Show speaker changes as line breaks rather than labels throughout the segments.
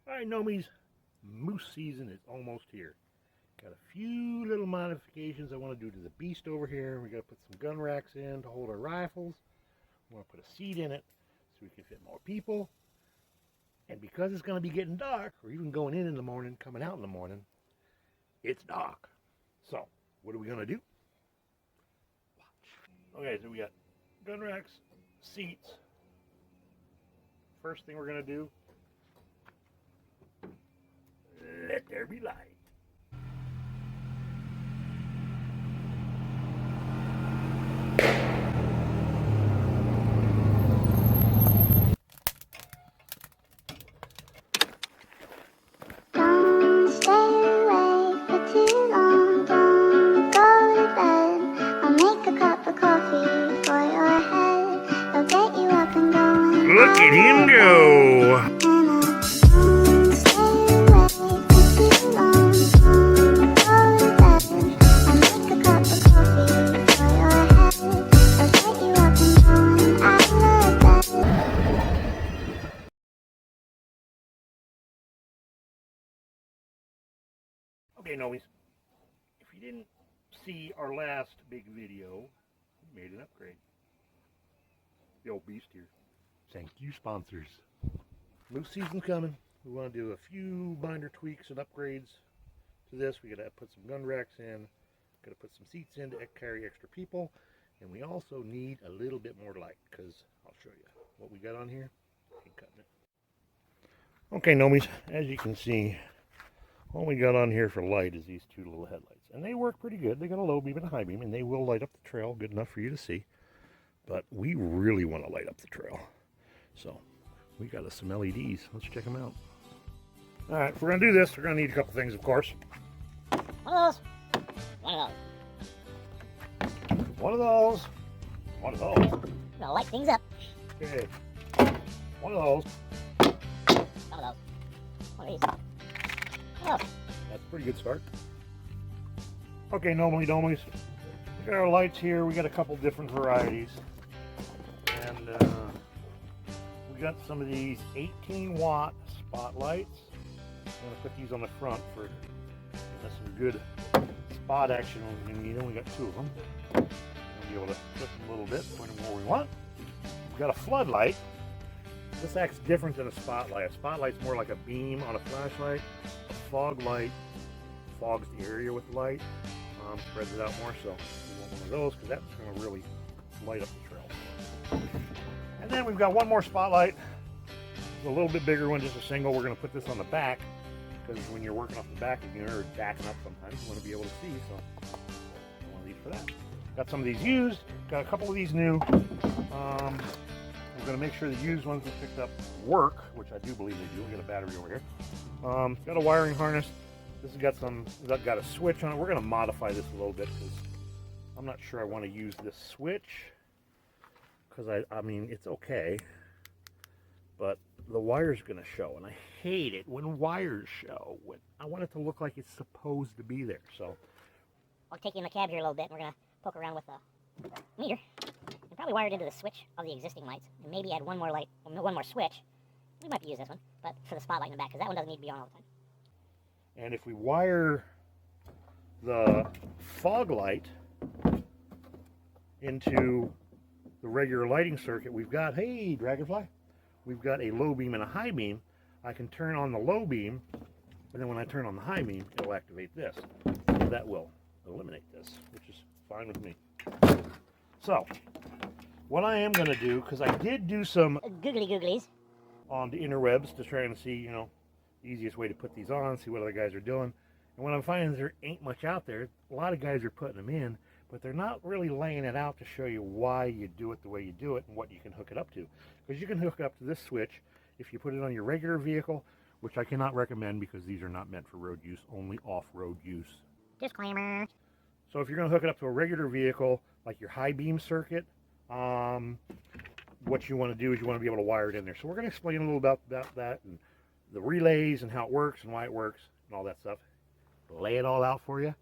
Alright, Nomies, moose season is almost here. Got a few little modifications I want to do to the beast over here. We got to put some gun racks in to hold our rifles. We want to put a seat in it so we can fit more people. And because it's going to be getting dark, or even going in the morning, coming out in the morning, it's dark. So, what are we going to do? Watch. Okay, so we got gun racks, seats. First thing we're going to do, let there be light.
Don't stay awake for too long, don't go to bed. I'll make a cup of coffee for your head. I'll get you up and going.
Look at him go! Okay, Nomies, if you didn't see our last big video, we made an upgrade. The old beast here. Thank you, sponsors. Moose season's coming. We want to do a few binder tweaks and upgrades to this. We got to put some gun racks in, got to put some seats in to carry extra people, and we also need a little bit more light because I'll show you what we got on here. Ain't cutting it. Okay, Nomies, as you can see, all we got on here for light is these two little headlights. And they work pretty good. They got a low beam and a high beam, and they will light up the trail good enough for you to see. But we really want to light up the trail. So we got some LEDs. Let's check them out. All right, if we're going to do this, we're going to need a couple things, of course.
One of those. One of those.
One of those. One of those.
I'm gonna light things up.
Okay. One of those.
One of those. One of these. Oh.
That's a pretty good start. Okay, Nomies. We got our lights here. We got a couple different varieties. And we got some of these 18-watt spotlights. I'm going to put these on the front for some good spot action when we need them. We got two of them. We'll be able to flip them a little bit, point them where we want. We've got a floodlight. This acts different than a spotlight. A spotlight's more like a beam on a flashlight. A fog light fogs the area with light, spreads it out more. So we want one of those because that's going to really light up the trail. And then we've got one more spotlight. It's a little bit bigger one, just a single. We're going to put this on the back because when you're working off the back of the unit or backing up sometimes, you want to be able to see. So one of these for that. Got some of these used. Got a couple of these new. We're going to make sure the used ones we picked up work, which I do believe they do. We got a battery over here. Got a wiring harness. This has got a switch on it. We're going to modify this a little bit because I'm not sure I want to use this switch because I mean it's okay, but the wire's going to show, and I hate it when wires show. I want it to look like it's supposed to be there. So
I'll take you in the cab here a little bit, and we're gonna poke around with the meter. And probably wire it into the switch of the existing lights, and maybe add one more light, one more switch. We might use this one, but for the spotlight in the back, because that one doesn't need to be on all the time.
And if we wire the fog light into the regular lighting circuit, we've got, hey, Dragonfly, we've got a low beam and a high beam. I can turn on the low beam, and then when I turn on the high beam, it'll activate this. So that will eliminate this, which is fine with me. So, what I am going to do, because I did do some
Googly googlies
on the interwebs to try and see, you know, the easiest way to put these on, see what other guys are doing. And what I'm finding is there ain't much out there. A lot of guys are putting them in, but they're not really laying it out to show you why you do it the way you do it and what you can hook it up to. Because you can hook it up to this switch if you put it on your regular vehicle, which I cannot recommend because these are not meant for road use, only off-road use.
disclaimer.
So if you're going to hook it up to a regular vehicle, like your high beam circuit, what you want to do is you want to be able to wire it in there. So we're going to explain a little about that and the relays and how it works and why it works and all that stuff. Lay it all out for you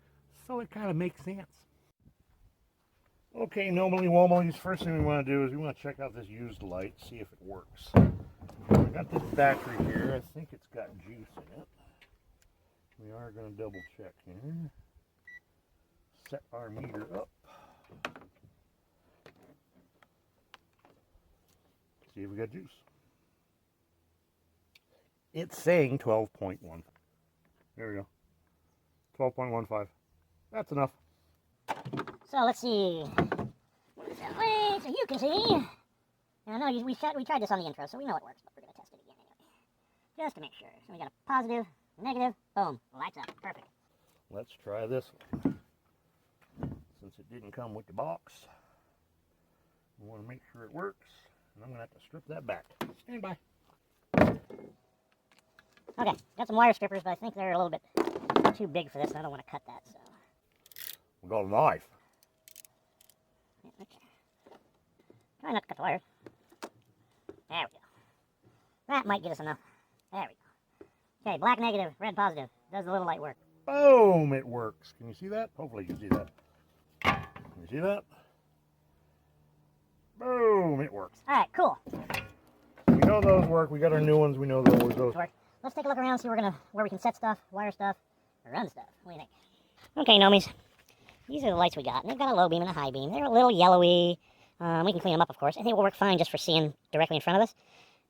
so it kind of makes sense. Okay, normally womalies, first thing we want to do is we want to check out this used light, see if it works. I got this battery here. I think it's got juice we're going to double check here. Set our meter up. See if we got juice. It's saying 12.1. There we go. 12.15. That's enough.
So let's see. That way, so you can see. I know we tried this on the intro, so we know it works, but we're going to test it again anyway. Just to make sure. So we got a positive, negative, boom, lights up. Perfect.
Let's try this one. Since it didn't come with the box, we want to make sure it works. And I'm going to have to strip that back. Stand by.
Okay, got some wire strippers, but I think they're a little bit too big for this, and I don't want to cut that, so.
We got a knife.
Yeah, okay. Try not to cut the wires. There we go. That might get us enough. There we go. Okay, black negative, red positive. Does the little light work?
Boom, it works. Can you see that? Hopefully you can see that. Can you see that? Boom, it works.
All right, cool.
We know those work. We got our new ones. We know those work.
Let's take a look around, see where we can set stuff, wire stuff, or run stuff. What do you think? Okay, Nomies. These are the lights we got. And they've got a low beam and a high beam. They're a little yellowy. We can clean them up, of course. I think we'll work fine just for seeing directly in front of us.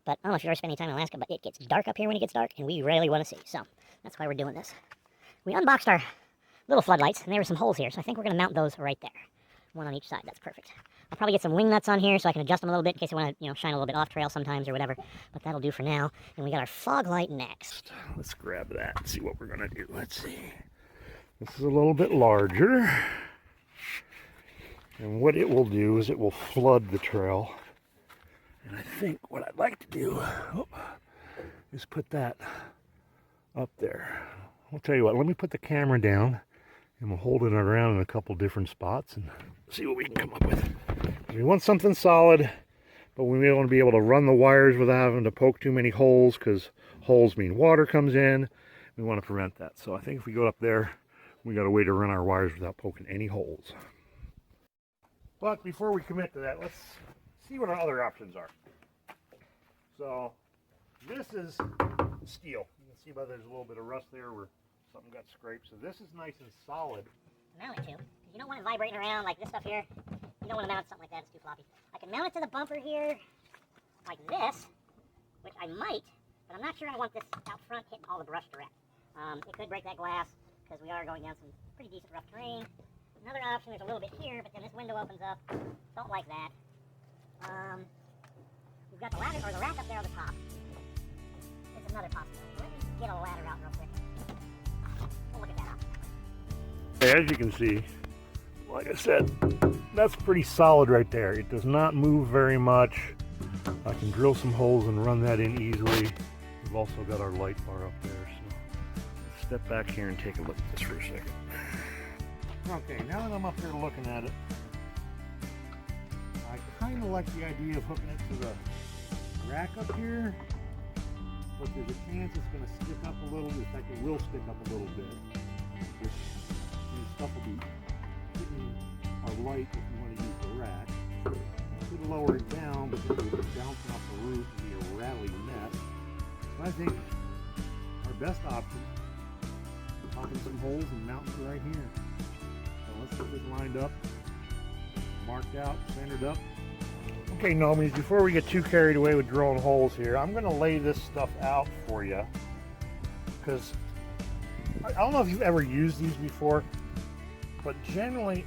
But I don't know if you've ever spent any time in Alaska, but it gets dark up here when it gets dark, and we rarely want to see. So that's why we're doing this. We unboxed our little floodlights, and there were some holes here, so I think we're going to mount those right there. One on each side. That's perfect. I'll probably get some wing nuts on here so I can adjust them a little bit in case I want to, shine a little bit off trail sometimes or whatever. But that'll do for now. And we got our fog light next.
Let's grab that and see what we're going to do. Let's see. This is a little bit larger. And what it will do is it will flood the trail. And I think what I'd like to do is put that up there. I'll tell you what, let me put the camera down and we'll hold it around in a couple different spots and see what we can come up with. We want something solid, but we want to be able to run the wires without having to poke too many holes, because holes mean water comes in. We want to prevent that. So I think if we go up there, we got a way to run our wires without poking any holes. But before we commit to that, let's see what our other options are. So this is steel. You can see by there's a little bit of rust there where something got scraped. So this is nice and solid.
Mount it to, because you don't want it vibrating around like this stuff here. You don't want to mount something like that, it's too floppy. I can mount it to the bumper here, like this, which I might, but I'm not sure I want this out front hitting all the brush direct. It could break that glass, because we are going down some pretty decent rough terrain. Another option, there's a little bit here, but then this window opens up. Don't like that. We've got the ladder, or the rack up there on the top. It's another possibility. Let me get a ladder out real quick. We'll look at that option.
As you can see, like I said, that's pretty solid right there. It does not move very much. I can drill some holes and run that in easily. We've also got our light bar up there, so let's step back here and take a look at this for a second. Okay, now that I'm up here looking at it, I kind of like the idea of hooking it to the rack up here, but there's a chance it's going to stick up a little. In fact, it will stick up a little bit. Which stuff will be hitting our light if you want to use the rack. You could lower it down, but then it would bounce off the roof and be a rattly mess. So I think our best option is popping some holes and mounting it right here. So let's get this lined up, marked out, centered up. Okay, Nomies, before we get too carried away with drilling holes here, I'm going to lay this stuff out for you, because I don't know if you've ever used these before, but generally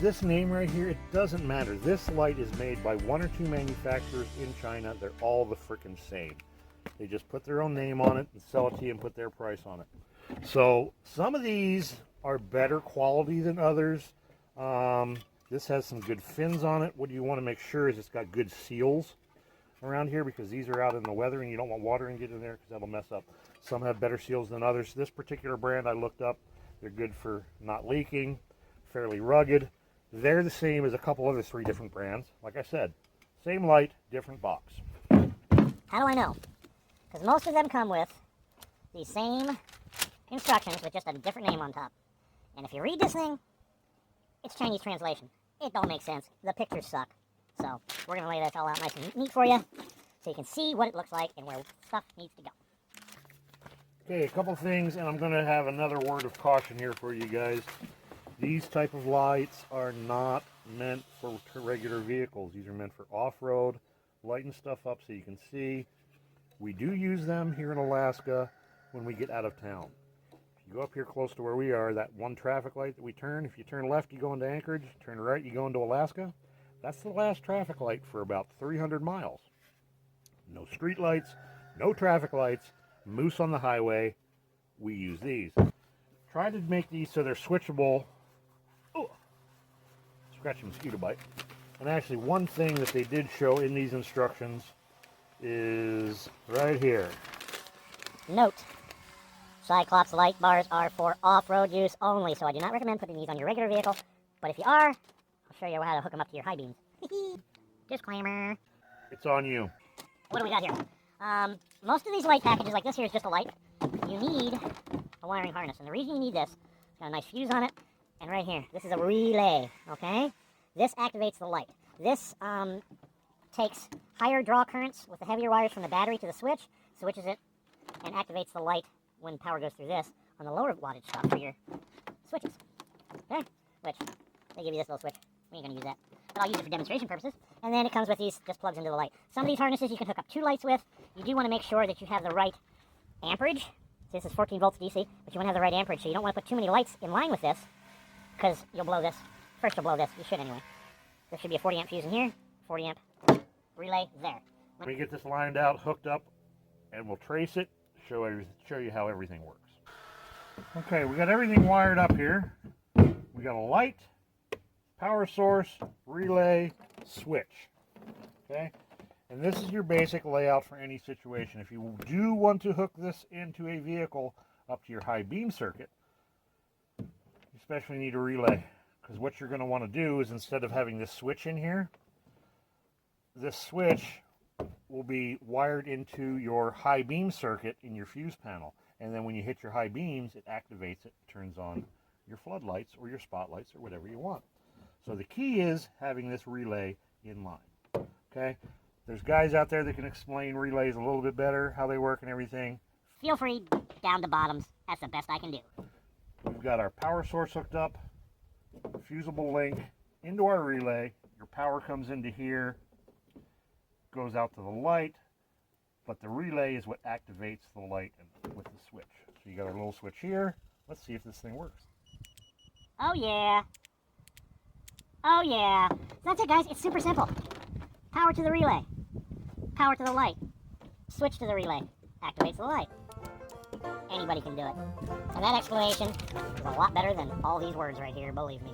this name right here, it doesn't matter. This light is made by one or two manufacturers in China. They're all the frickin' same. They just put their own name on it and sell it to you and put their price on it. So some of these are better quality than others. This has some good fins on it. What you want to make sure is it's got good seals around here, because these are out in the weather and you don't want water to get in there because that'll mess up. Some have better seals than others. This particular brand I looked up, they're good for not leaking, fairly rugged. They're the same as a couple other 3 different brands. Like I said, same light, different box.
How do I know? Because most of them come with the same instructions with just a different name on top. And if you read this thing, it's Chinese translation. It don't make sense. The pictures suck. So we're going to lay this all out nice and neat for you so you can see what it looks like and where stuff needs to go.
Okay, a couple things, and I'm going to have another word of caution here for you guys. These type of lights are not meant for regular vehicles. These are meant for off-road, lighting stuff up so you can see. We do use them here in Alaska when we get out of town. If you go up here close to where we are, that one traffic light that we turn, if you turn left, you go into Anchorage, turn right, you go into Alaska. That's the last traffic light for about 300 miles. No street lights, no traffic lights, moose on the highway. We use these. Try to make these so they're switchable. Oh, scratchy mosquito bite. And actually, one thing that they did show in these instructions is right here.
Note: Cyclops light bars are for off-road use only, so I do not recommend putting these on your regular vehicle. But if you are, I'll show you how to hook them up to your high beams. Disclaimer.
It's on you.
What do we got here? Most of these light packages, like this here, is just a light. You need a wiring harness, and the reason you need this, it's got a nice fuse on it, and right here, this is a relay, okay? This activates the light. This takes higher draw currents with the heavier wires from the battery to the switch, switches it, and activates the light when power goes through this on the lower wattage stuff for your switches. Okay? Which, they give you this little switch. We ain't gonna use that. But I'll use it for demonstration purposes. And then it comes with these, just plugs into the light. Some of these harnesses you can hook up 2 lights with. You do want to make sure that you have the right amperage. So this is 14 volts DC, but you want to have the right amperage. So you don't want to put too many lights in line with this, because you'll blow this. First you'll blow this. You should anyway. There should be a 40 amp fuse in here, 40 amp relay there.
Let me get this lined out, hooked up, and we'll trace it, show you how everything works. Okay, we got everything wired up here. We got a light, power source, relay, switch. Okay, and this is your basic layout for any situation. If you do want to hook this into a vehicle up to your high beam circuit, you especially need a relay, because what you're going to want to do is, instead of having this switch in here, this switch will be wired into your high beam circuit in your fuse panel, and then when you hit your high beams, it activates it, turns on your floodlights or your spotlights or whatever you want. So the key is having this relay in line. Okay, there's guys out there that can explain relays a little bit better, how they work and everything.
Feel free, down to bottoms. That's the best I can do.
We've got our power source hooked up, fusible link into our relay. Your power comes into here, goes out to the light, but the relay is what activates the light with the switch. So you got our little switch here. Let's see if this thing works.
Oh yeah. Oh yeah. That's it, guys. It's super simple. Power to the relay. Power to the light. Switch to the relay. Activates the light. Anybody can do it. And that explanation is a lot better than all these words right here, believe me.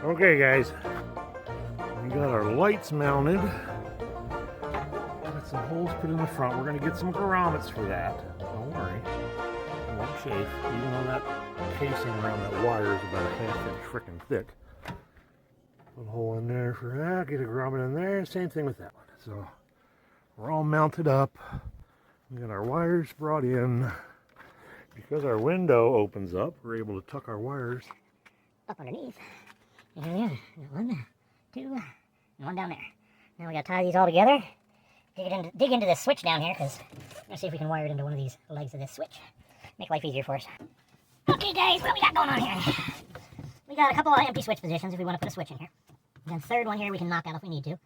Okay guys, we got our lights mounted. Got some holes put in the front. We're going to get some grommets for that. Don't worry, it won't chafe, even though that casing around that wire is about a half-inch freaking thick. Put a hole in there for that, get a grommet in there, same thing with that one. So we're all mounted up. We got our wires brought in. Because our window opens up, we're able to tuck our wires
Up underneath. And here we are. 1, 2, and 1 down there. Now we gotta tie these all together. Dig into this switch down here, because let's see if we can wire it into one of these legs of this switch. Make life easier for us. Okay guys, what we got going on here? We got a couple of empty switch positions if we want to put a switch in here. And then third one here we can knock out if we need to.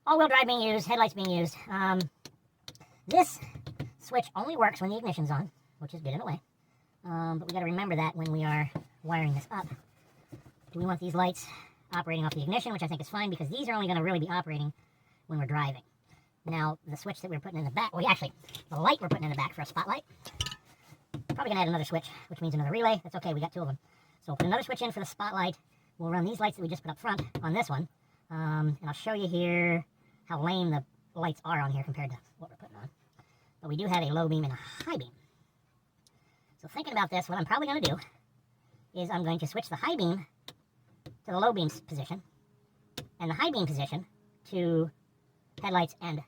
all-wheel drive being used, headlights being used. This switch only works when the ignition's on, which is good in a way. But we got to remember that when we are wiring this up. Do we want these lights operating off the ignition, which I think is fine because these are only going to really be operating when we're driving. Now, the switch that we're putting in the back, well, actually, the light we're putting in the back for a spotlight, probably going to add another switch, which means another relay. That's okay, we got two of them. So we'll put another switch in for the spotlight. We'll run these lights that we just put up front on this one. And I'll show you here how lame the lights are on here compared to what we're putting on. But we do have a low beam and a high beam. So thinking about this, what I'm probably going to do is I'm going to switch the high beam to the low beam position and the high beam position to headlights and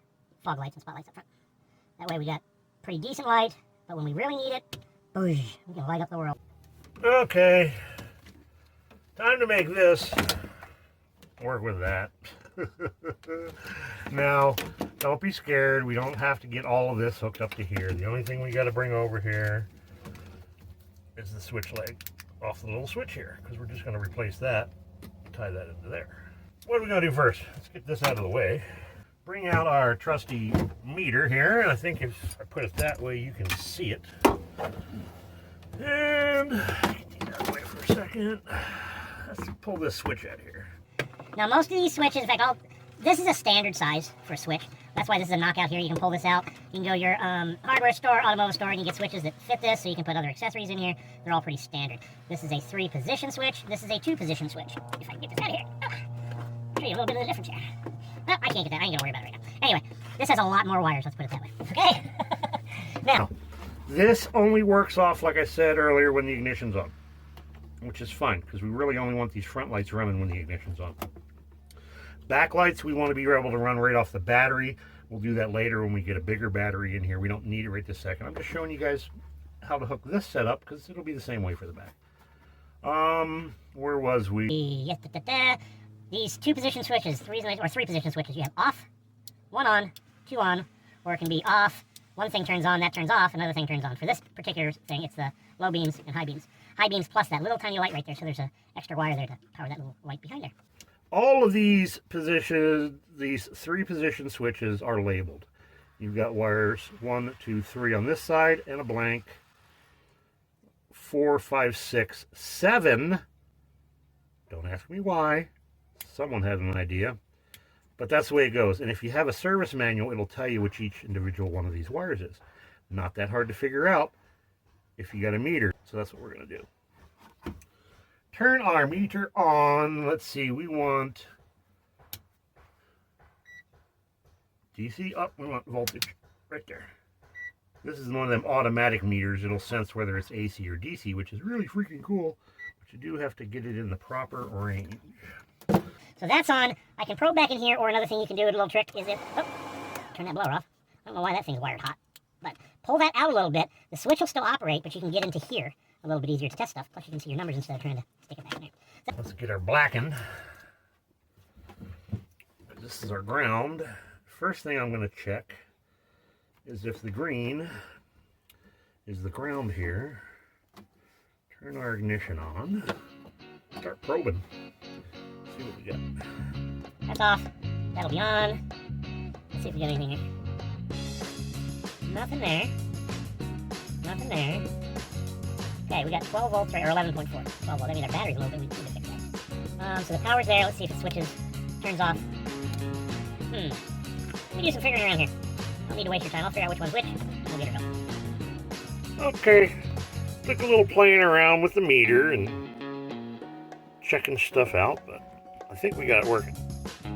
fog lights and spotlights up front. That way we got pretty decent light, but when we really need it, boosh, we can light up the world.
Okay, time to make this work with that. Now, don't be scared. We don't have to get all of this hooked up to here. The only thing we got to bring over here is the switch leg off the little switch here, because we're just going to replace that, tie that into there. What are we going to do first? Let's get this out of the way. Bring out our trusty meter here, and I think if I put it that way, you can see it. And get that away for a second. Let's pull this switch out here.
Now most of these switches, in fact, this is a standard size for a switch. That's why this is a knockout here. You can pull this out. You can go to your hardware store, automotive store, and you get switches that fit this, so you can put other accessories in here. They're all pretty standard. This is a 3-position switch. This is a 2-position switch. If I can get this out of here. Show you a little bit of the difference here. No, I can't get that. I ain't gonna worry about it right now. Anyway, this has a lot more wires. Let's put it that way. Okay? Now,
this only works off, like I said earlier, when the ignition's on, which is fine, because we really only want these front lights running when the ignition's on. Backlights, we want to be able to run right off the battery. We'll do that later when we get a bigger battery in here. We don't need it right this second. I'm just showing you guys how to hook this setup, because it'll be the same way for the back. Where was we?
These 2-position switches, 3-position switches, you have off, 1 on, 2 on, or it can be off, one thing turns on, that turns off, another thing turns on. For this particular thing, it's the low beams and high beams. High beams plus that little tiny light right there, so there's an extra wire there to power that little light behind there.
All of these positions, these 3-position switches are labeled. You've got wires 1, 2, 3 on this side, and a blank. 4, 5, 6, 7. Don't ask me why. Someone had an idea. But that's the way it goes. And if you have a service manual, it'll tell you which each individual one of these wires is. Not that hard to figure out if you got a meter. So that's what we're going to do. Turn our meter on. Let's see, we want DC up. We want voltage right there. This is one of them automatic meters. It'll sense whether it's AC or DC, which is really freaking cool. But you do have to get it in the proper range.
So that's on. I can probe back in here, or another thing you can do, a little trick, is turn that blower off. I don't know why that thing's wired hot. But pull that out a little bit. The switch will still operate, but you can get into here a little bit easier to test stuff. Plus you can see your numbers instead of trying to stick it back in there. So
let's get our blackened. This is our ground. First thing I'm going to check is if the green is the ground here. Turn our ignition on. Start probing. See what we got.
That's off. That'll be on. Let's see if we got anything here. Nothing there. Nothing there. Okay, we got 12 volts, right, or 11.4. 12 volts. That means our battery's a little bit. We need to fix that. So the power's there. Let's see if it switches, turns off. Let me do some figuring around here. I don't need to waste your time. I'll figure out which one's which, and we'll get her going.
Okay. Took a little playing around with the meter and checking stuff out, but I think we got it working.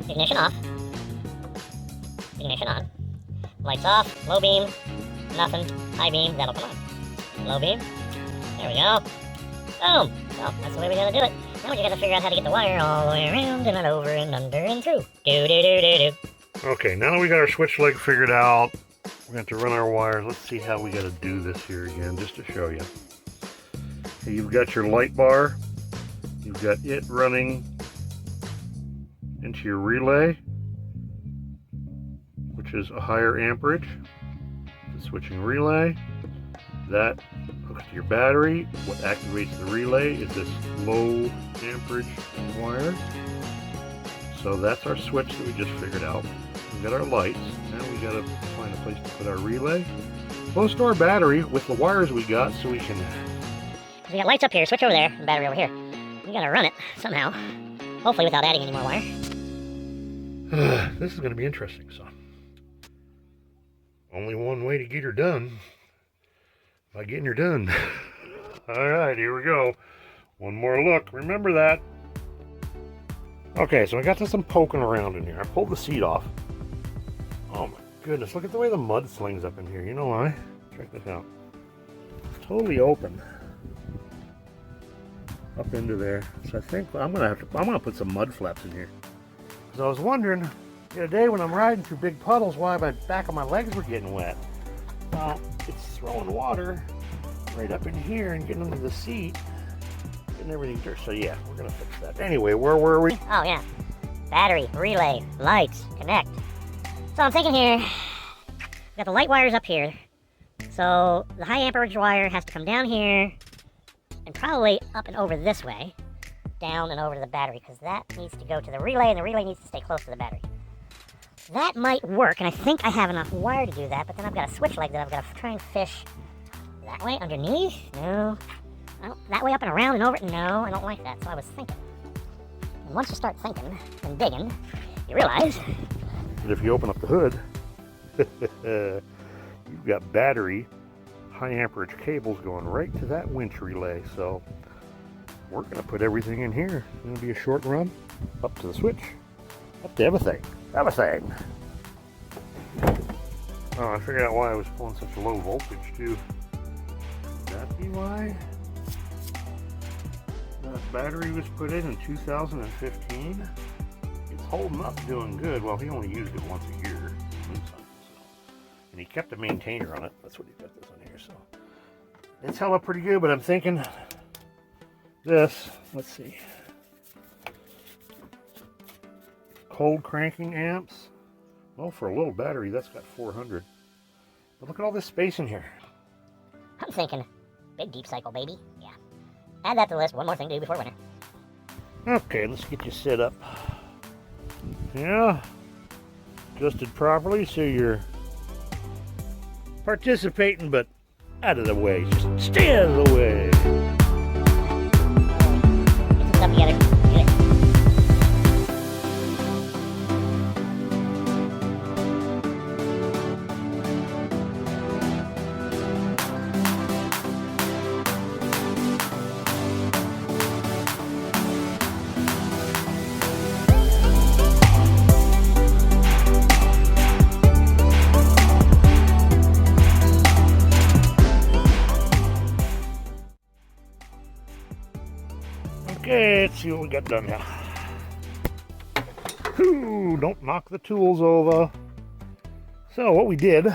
Ignition off. Ignition on. Lights off. Low beam. Nothing. High beam. That'll come on. Low beam. There we go. Boom. Well, that's the way we gotta do it. Now we just gotta figure out how to get the wire all the way around and over and under and through. Do.
Okay, now that we got our switch leg figured out, we're going to run our wires. Let's see how we got to do this here again, just to show you. Okay, you've got your light bar. You've got it running into your relay, which is a higher amperage. The switching relay. That hooks to your battery. What activates the relay is this low amperage wire. So that's our switch that we just figured out. We got our lights. Now we gotta find a place to put our relay. Close to our battery with the wires we got so we can...
We got lights up here, switch over there, and battery over here. We gotta run it somehow. Hopefully without adding any more wire.
This is gonna be interesting, so. Only one way to get her done. By getting her done. Alright, here we go. One more look, remember that. Okay, so I got this one poking around in here. I pulled the seat off. Oh my goodness, look at the way the mud slings up in here. You know why? Check this out. It's totally open. Up into there. So I think I'm gonna put some mud flaps in here. Because I was wondering the other day when I'm riding through big puddles why my back of my legs were getting wet. Well, it's throwing water right up in here and getting under the seat. Getting everything dirty. So yeah, we're gonna fix that. Anyway, where were we?
Oh yeah. Battery, relay, lights, connect. So I'm thinking here, we got the light wires up here. So the high amperage wire has to come down here and probably up and over this way, down and over to the battery, because that needs to go to the relay and the relay needs to stay close to the battery. That might work, and I think I have enough wire to do that, but then I've got a switch leg that I've got to try and fish that way underneath. No. That way up and around and over it. No, I don't like that. So I was thinking. And once you start thinking and digging, you realize
But if you open up the hood, you've got battery, high amperage cables going right to that winch relay. So we're going to put everything in here. It's going to be a short run up to the switch, up to everything. Everything. Oh, I figured out why I was pulling such a low voltage too. Could that be why? That battery was put in 2015. It's holding up, doing good. Well, he only used it once a year, and he kept a maintainer on it. That's what he got this on here. So it's held up pretty good. But I'm thinking this. Let's see. Cold cranking amps. Well, for a little battery, that's got 400. But look at all this space in here.
I'm thinking big deep cycle, baby. Yeah. Add that to the list. One more thing to do before winter.
Okay, let's get you set up. Yeah. Adjusted properly so you're participating, but out of the way. Just stay out of the way.
Get some stuff together. Do it.
Okay, let's see what we got done now. Ooh, don't knock the tools over. So what we did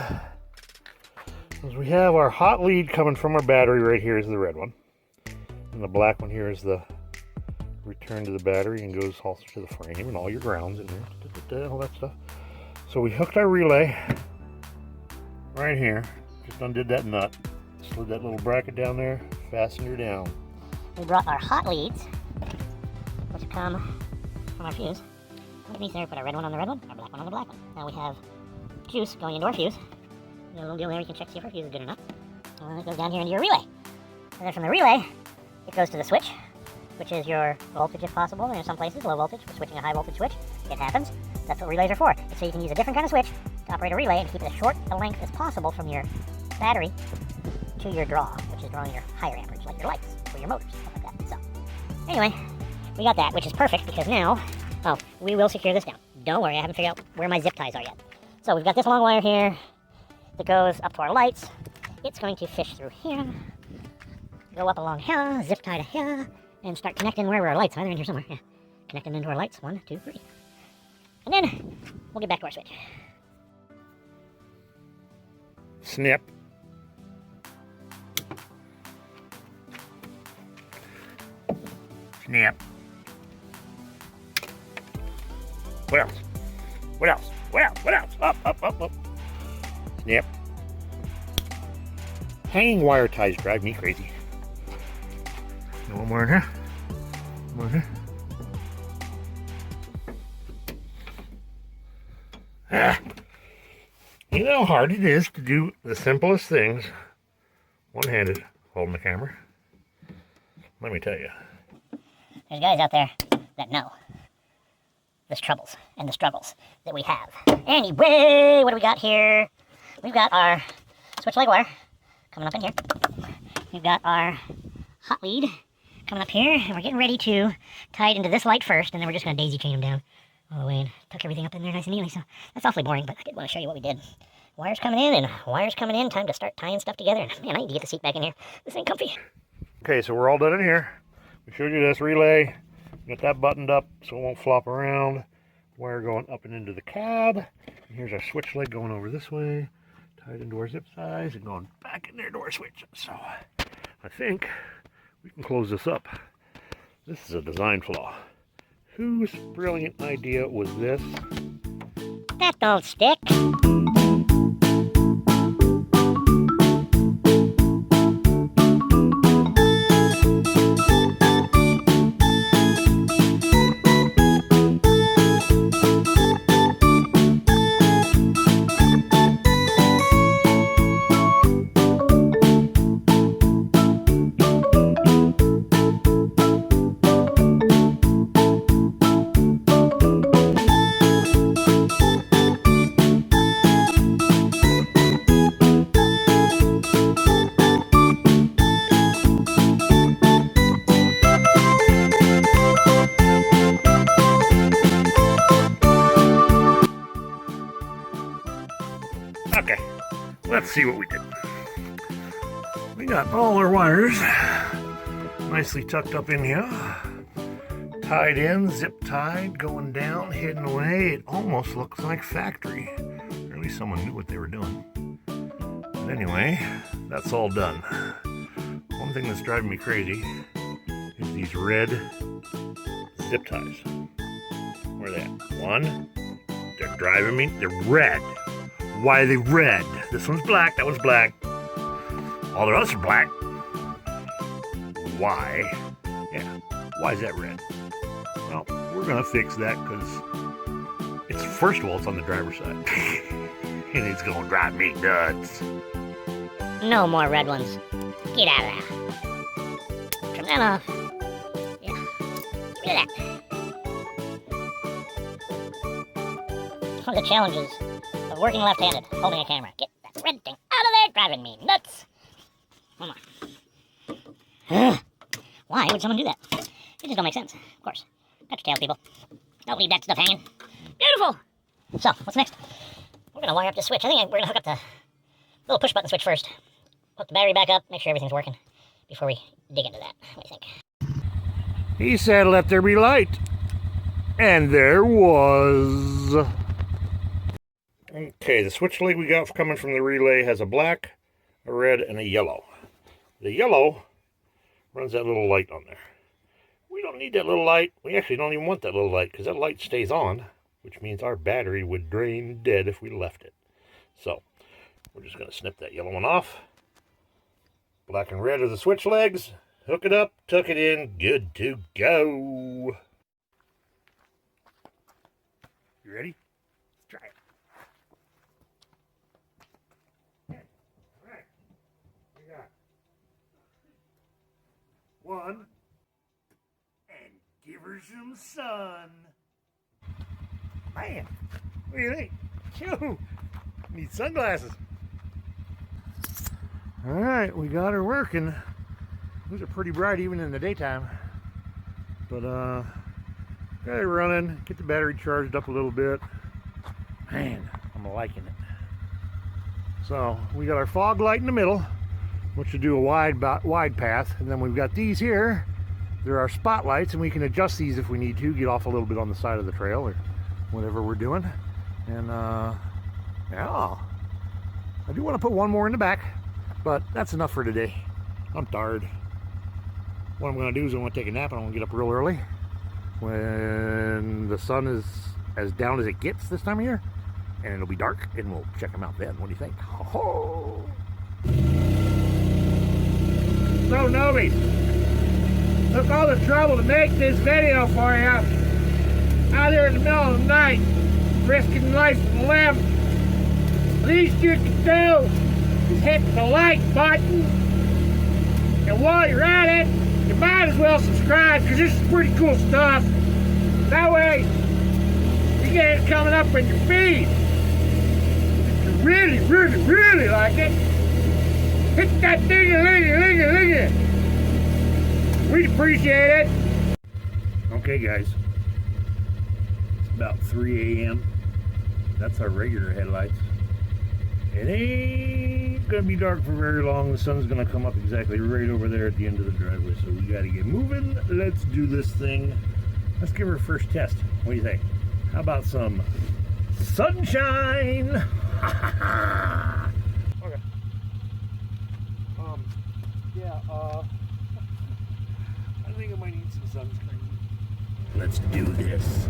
is we have our hot lead coming from our battery. Right here is the red one, and the black one here is the return to the battery and goes also to the frame and all your grounds in there, all that stuff. So we hooked our relay right here. Just undid that nut, slid that little bracket down there, fastened her down.
We brought our hot leads, which come from our fuse. Underneath there, we put our red one on the red one, our black one on the black one. Now we have juice going into our fuse. We got a little deal there, you can check to see if our fuse is good enough. And then it goes down here into your relay. And then from the relay, it goes to the switch, which is your voltage if possible. And in some places, low voltage, we're switching a high voltage switch. It happens. That's what relays are for. It's so you can use a different kind of switch to operate a relay and keep it as short a length as possible from your battery to your draw, which is drawing your higher amperage, like your lights or your motors, stuff like that. So, anyway, we got that, which is perfect because now, we will secure this down. Don't worry, I haven't figured out where my zip ties are yet. So we've got this long wire here that goes up to our lights. It's going to fish through here, go up along here, zip tie to here, and start connecting wherever our lights are. They're in here somewhere. Yeah, connecting into our lights. 1, 2, 3. And then we'll get back to our switch.
Snip. Snap. What else? What else? What else? What else? Up, up, up, up. Snap. Hanging wire ties drive me crazy. One more in here. One more in here. Ah, you know how hard it is to do the simplest things one-handed, holding the camera. Let me tell you.
There's guys out there that know the troubles and the struggles that we have. Anyway, what do we got here? We've got our switch leg wire coming up in here. We've got our hot lead coming up here, and we're getting ready to tie it into this light first, and then we're just going to daisy chain them down all the way and tuck everything up in there nice and neatly. So that's awfully boring, but I did want to show you what we did. Wires coming in and wires coming in. Time to start tying stuff together. And man, I need to get the seat back in here. This ain't comfy.
Okay, so we're all done in here. We showed you this relay. Got that buttoned up so it won't flop around. Wire going up and into the cab. And here's our switch leg going over this way. Tied into our zip ties and going back in there to our switch. So I think we can close this up. This is a design flaw. Whose brilliant idea was this?
That don't stick.
Okay, let's see what we did. We got all our wires nicely tucked up in here, tied in, zip tied, going down, hidden away. It almost looks like factory. Or at least someone knew what they were doing. But anyway, that's all done. One thing that's driving me crazy is these red zip ties. Where are they at? One, they're driving me, they're red. Why are they red? This one's black, that one's black. All the others are black. Why? Yeah, why is that red? Well, we're gonna fix that because it's, first of all, it's on the driver's side. And it's gonna drive me nuts.
No more red ones. Get out of there. Trim that off. Yeah. Get rid of that. One of the challenges of working left-handed, holding a camera. Get that red thing out of there, driving me nuts. Come on. Why would someone do that? It just don't make sense. Of course. Cut your tail, people. Don't leave that stuff hanging. Beautiful. So, what's next? We're going to wire up this switch. I think we're going to hook up the little push-button switch first. Hook the battery back up, make sure everything's working before we dig into that. What do you think?
He said, let there be light. And there was. Okay, the switch leg we got coming from the relay has a black, a red, and a yellow. The yellow runs that little light on there. We don't need that little light. We actually don't even want that little light because that light stays on, which means our battery would drain dead if we left it. So, we're just going to snip that yellow one off. Black and red are the switch legs. Hook it up, tuck it in, good to go. You ready? Let's try it. One, and give her some sun. Man, what do you think? Phew, need sunglasses. All right, we got her working. These are pretty bright even in the daytime. But got it running, get the battery charged up a little bit. Man, I'm liking it. So we got our fog light in the middle, which will do a wide path, and then we've got these here. There are spotlights, and we can adjust these if we need to, get off a little bit on the side of the trail or whatever we're doing. And yeah, I do want to put one more in the back, but that's enough for today. I'm tired. What I'm going to do is I'm going to take a nap, and I'm going to get up real early when the sun is as down as it gets this time of year, and it'll be dark, and we'll check them out then. What do you think? Oh. So, Novies, took all the trouble to make this video for you out here in the middle of the night. risking life and limb. Least you can do is hit the like button. And while you're at it, you might as well subscribe because this is pretty cool stuff. That way, you get it coming up in your feed. If you really, really, really like it, hit that ding-a-ling-a-ling-a-ling-a. We'd appreciate it. Okay, guys. It's about 3 a.m. That's our regular headlights. It ain't gonna be dark for very long. The sun's gonna come up exactly right over there at the end of the driveway, so we gotta get moving. Let's do this thing. Let's give her a first test. What do you think? How about some sunshine? Okay. Yeah, I think I might need some sunscreen. Let's do this.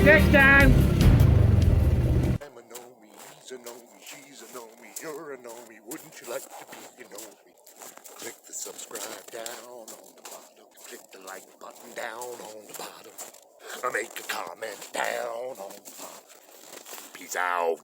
Next time.
I'm a know-me, he's a know-me, she's a know-me, you're a know-me, wouldn't you like to be a know-me? Click the subscribe down on the bottom, click the like button down on the bottom, or make a comment down on the bottom. Peace out.